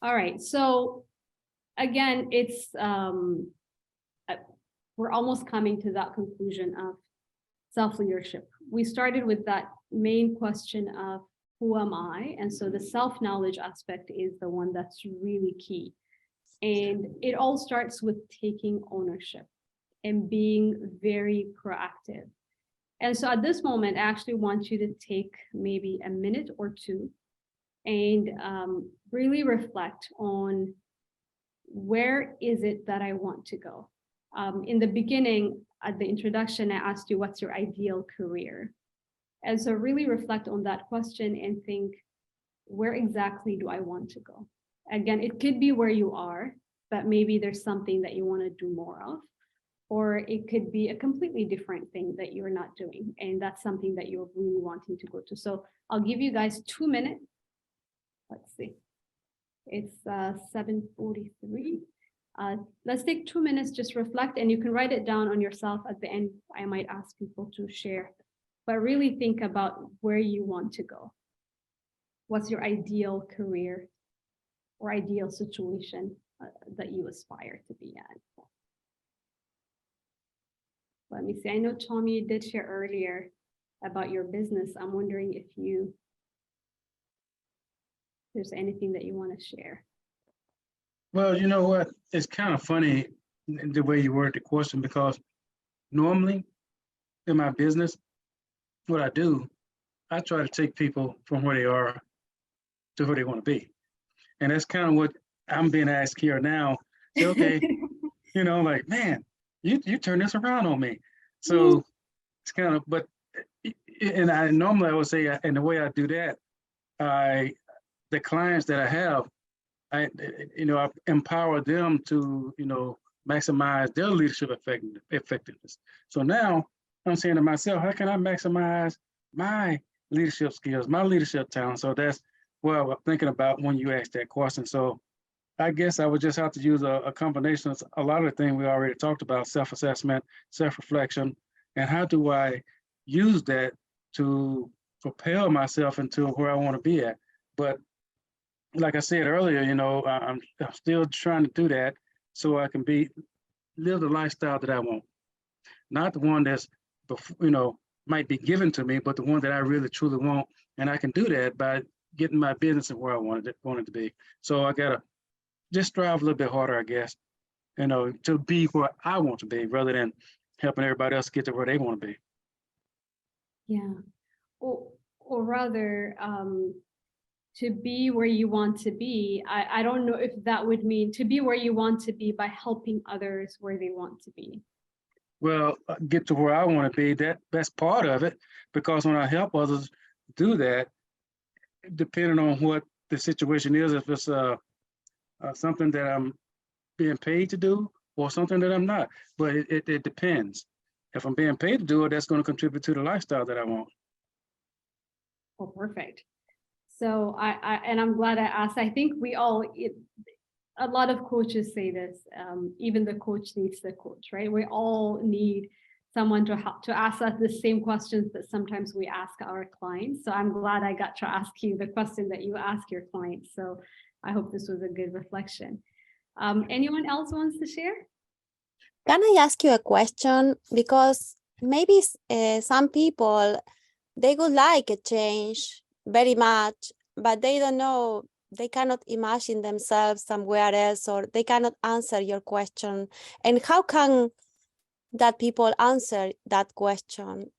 All right. So again, it's we're almost coming to that conclusion of self-leadership. We started with that main question of who am I? And so the self-knowledge aspect is the one that's really key. And it all starts with taking ownership and being very proactive. And so at this moment, I actually want you to take maybe a minute or two and really reflect on where is it that I want to go. In the beginning, at the introduction, I asked you, what's your ideal career? And so really reflect on that question and think, where exactly do I want to go? Again, it could be where you are, but maybe there's something that you want to do more of, or it could be a completely different thing that you're not doing. And that's something that you're really wanting to go to. So I'll give you guys 2 minutes. Let's see. It's 7:43. Let's take 2 minutes, just reflect, and you can write it down on yourself at the end. I might ask people to share, but really think about where you want to go. What's your ideal career or ideal situation that you aspire to be at? Let me see. I know, Tommy, you did share earlier about your business. I'm wondering if there's anything that you want to share. Well, you know what? It's kind of funny the way you word the question, because normally in my business, what I do, I try to take people from where they are to where they want to be. And that's kind of what I'm being asked here now. So, okay, you know, like, man, you turn this around on me. So it's kind of, but, and I normally I would say, and the way I do that, the clients that I have, I empower them to, maximize their leadership effectiveness. So now I'm saying to myself, how can I maximize my leadership skills, my leadership talent? So that's what I'm thinking about when you asked that question. So I guess I would just have to use a combination of a lot of the things we already talked about: self-assessment, self-reflection, and how do I use that to propel myself into where I want to be at. But like I said earlier, I'm still trying to do that so I can live the lifestyle that I want, not the one that's, might be given to me, but the one that I really truly want. And I can do that by getting my business and where I want it to be. So I gotta just strive a little bit harder, I guess, to be where I want to be, rather than helping everybody else get to where they want to be. Yeah, or rather, to be where you want to be. I don't know if that would mean to be where you want to be by helping others where they want to be. Well, get to where I want to be, that's part of it, because when I help others do that, depending on what the situation is, if it's something that I'm being paid to do or something that I'm not, but it depends. If I'm being paid to do it, that's going to contribute to the lifestyle that I want. Oh, perfect. So and I'm glad I asked. I think a lot of coaches say this, even the coach needs the coach, right? We all need someone to ask us the same questions that sometimes we ask our clients. So I'm glad I got to ask you the question that you ask your clients. So I hope this was a good reflection. Anyone else wants to share? Can I ask you a question? Because maybe some people, they would like a change very much, but they don't know, they cannot imagine themselves somewhere else, or they cannot answer your question. And how can that people answer that question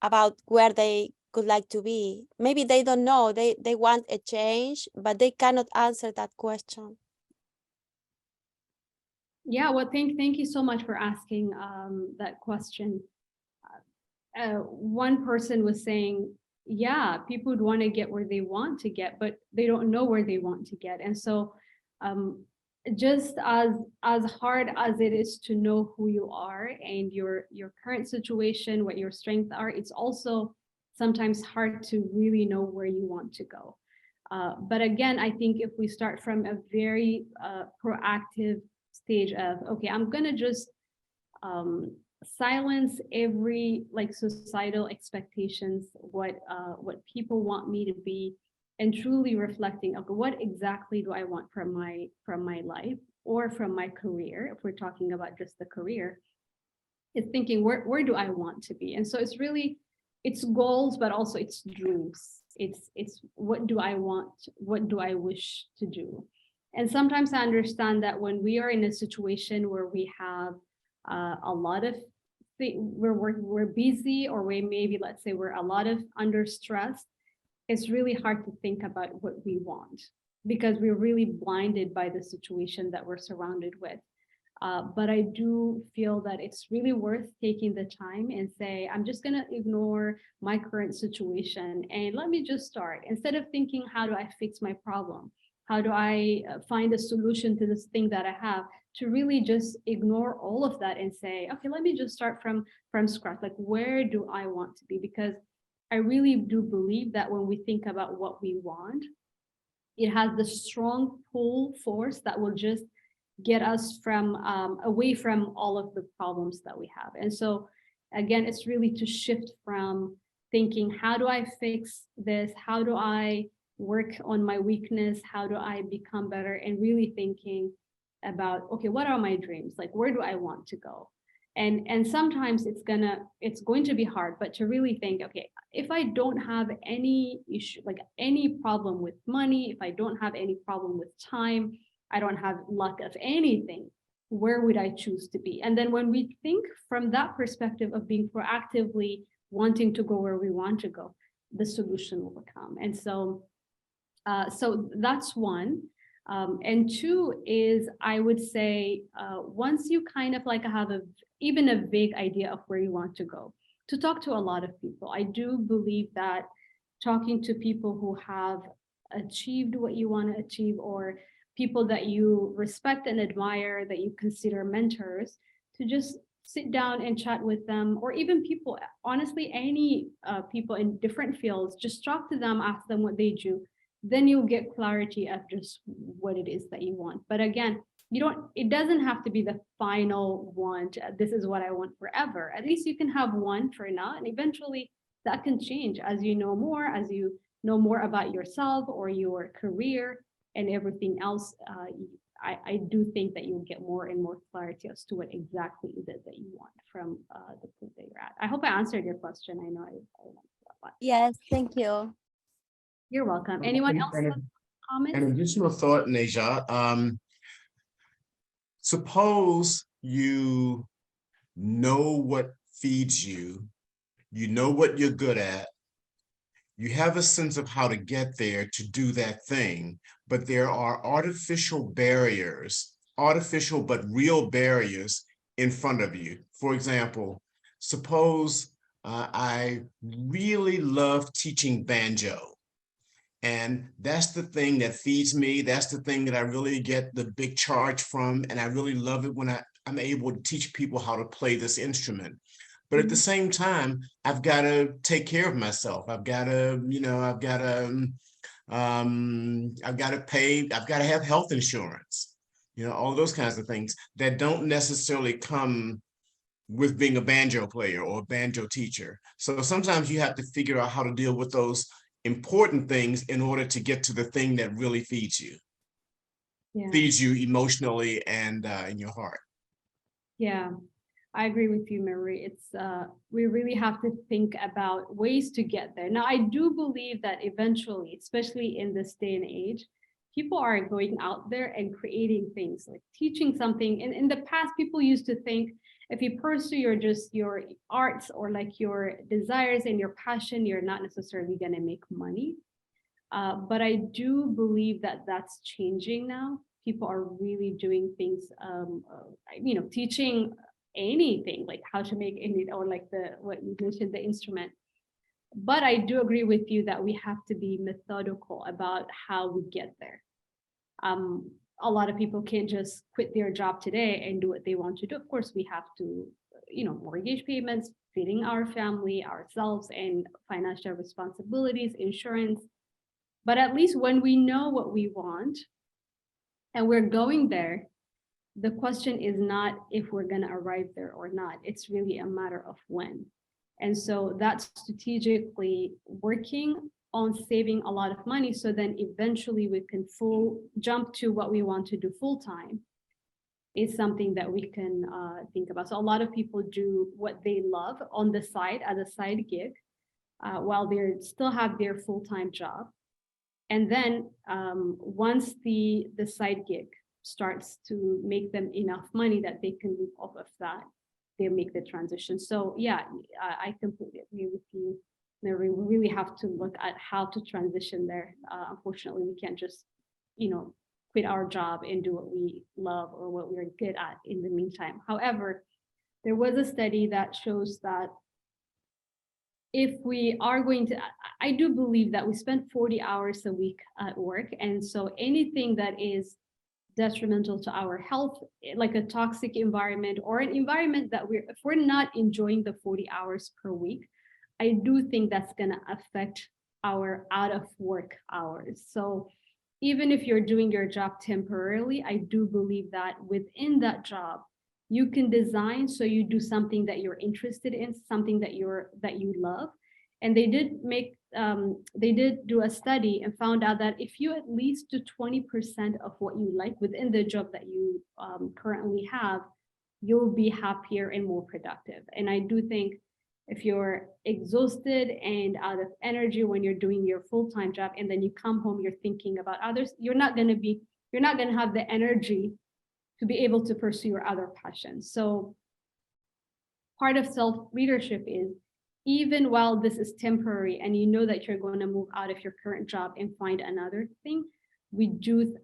about where they would like to be? Maybe they don't know, they want a change, but they cannot answer that question. Yeah, well, thank you so much for asking that question. One person was saying, yeah, people would want to get where they want to get, but they don't know where they want to get. And so just as hard as it is to know who you are and your current situation, what your strengths are, it's also sometimes hard to really know where you want to go. But again, I think if we start from a very proactive stage of, okay, I'm gonna just silence every societal expectations, what people want me to be, and truly reflecting, okay, what exactly do I want from my life or from my career? If we're talking about just the career, it's thinking, where do I want to be? And so it's really, it's goals, but also it's dreams. It's what do I want? What do I wish to do? And sometimes I understand that when we are in a situation where we have a lot of we're busy, or we maybe, let's say, we're a lot of under stress, it's really hard to think about what we want because we're really blinded by the situation that we're surrounded with. But I do feel that it's really worth taking the time and say, I'm just going to ignore my current situation and let me just start. Instead of thinking, how do I fix my problem? How do I find a solution to this thing that I have? To really just ignore all of that and say, okay, let me just start from scratch. Like, where do I want to be? Because I really do believe that when we think about what we want, it has the strong pull force that will just get us from away from all of the problems that we have. And so again, it's really to shift from thinking, how do I fix this? How do I work on my weakness? How do I become better? And really thinking about, okay, what are my dreams? Like, where do I want to go? And sometimes it's going to be hard, but to really think, okay, if I don't have any issue, like any problem with money, if I don't have any problem with time, I don't have luck of anything, where would I choose to be? And then when we think from that perspective of being proactively wanting to go where we want to go, the solution will come. And so that's one. And two is, I would say, once you kind of like have even a vague idea of where you want to go, to talk to a lot of people. I do believe that talking to people who have achieved what you want to achieve, or people that you respect and admire, that you consider mentors, to just sit down and chat with them, or even people, honestly, any people in different fields, just talk to them, ask them what they do. Then you'll get clarity of just what it is that you want. But again, it doesn't have to be the final one. This is what I want forever. At least you can have one for now, and eventually that can change as you know more about yourself or your career and everything else. I do think that you'll get more and more clarity as to what exactly is it that you want from the point that you're at. I hope I answered your question. I know I went a lot. Yes, thank you. You're welcome. Anyone else have comments? An additional thought, Nejat. Suppose you know what feeds you, you know what you're good at, you have a sense of how to get there to do that thing, but there are artificial barriers, artificial but real barriers in front of you. For example, suppose I really love teaching banjo. And that's the thing that feeds me. That's the thing that I really get the big charge from. And I really love it when I'm able to teach people how to play this instrument. But at the same time, I've got to take care of myself. I've got to, I've got to pay, I've got to have health insurance, all those kinds of things that don't necessarily come with being a banjo player or a banjo teacher. So sometimes you have to figure out how to deal with those important things in order to get to the thing that really feeds you, feeds you emotionally and in your heart. Yeah, I agree with you, Marie. It's we really have to think about ways to get there. Now, I do believe that eventually, especially in this day and age, people are going out there and creating things, like teaching something. And in the past, people used to think, if you pursue your arts or like your desires and your passion, you're not necessarily going to make money. But I do believe that that's changing now. People are really doing things, teaching anything, like how to make any, or like what you mentioned, the instrument. But I do agree with you that we have to be methodical about how we get there. A lot of people can't just quit their job today and do what they want to do. Of course, we have to, mortgage payments, feeding our family, ourselves, and financial responsibilities, insurance. But at least when we know what we want and we're going there, the question is not if we're going to arrive there or not. It's really a matter of when. And so that's strategically working on saving a lot of money, so then eventually we can jump to what we want to do full time, is something that we can think about. So a lot of people do what they love on the side as a side gig, while they still have their full-time job. And then once the side gig starts to make them enough money that they can live off of that, they make the transition. So yeah, I completely agree with you. We really have to look at how to transition there. Unfortunately, we can't just, quit our job and do what we love or what we're good at in the meantime. However, there was a study that shows that if we are going to, I do believe that we spend 40 hours a week at work. And so anything that is detrimental to our health, like a toxic environment or an environment that if we're not enjoying the 40 hours per week, I do think that's going to affect our out of work hours. So even if you're doing your job temporarily, I do believe that within that job, you can design so you do something that you're interested in, something that you love. And they did do a study and found out that if you at least do 20% of what you like within the job that you currently have, you'll be happier and more productive. And I do think if you're exhausted and out of energy when you're doing your full-time job, and then you come home, you're thinking about others, you're not going to have the energy to be able to pursue your other passions. So part of self-leadership is, even while this is temporary and you know that you're going to move out of your current job and find another thing,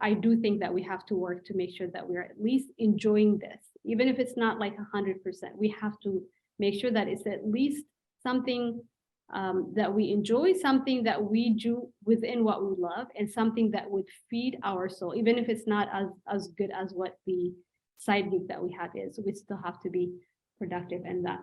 I do think that we have to work to make sure that we're at least enjoying this. Even if it's not like 100%, we have to make sure that it's at least something that we enjoy, something that we do within what we love, and something that would feed our soul, even if it's not as good as what the side gig that we have is. We still have to be productive, and that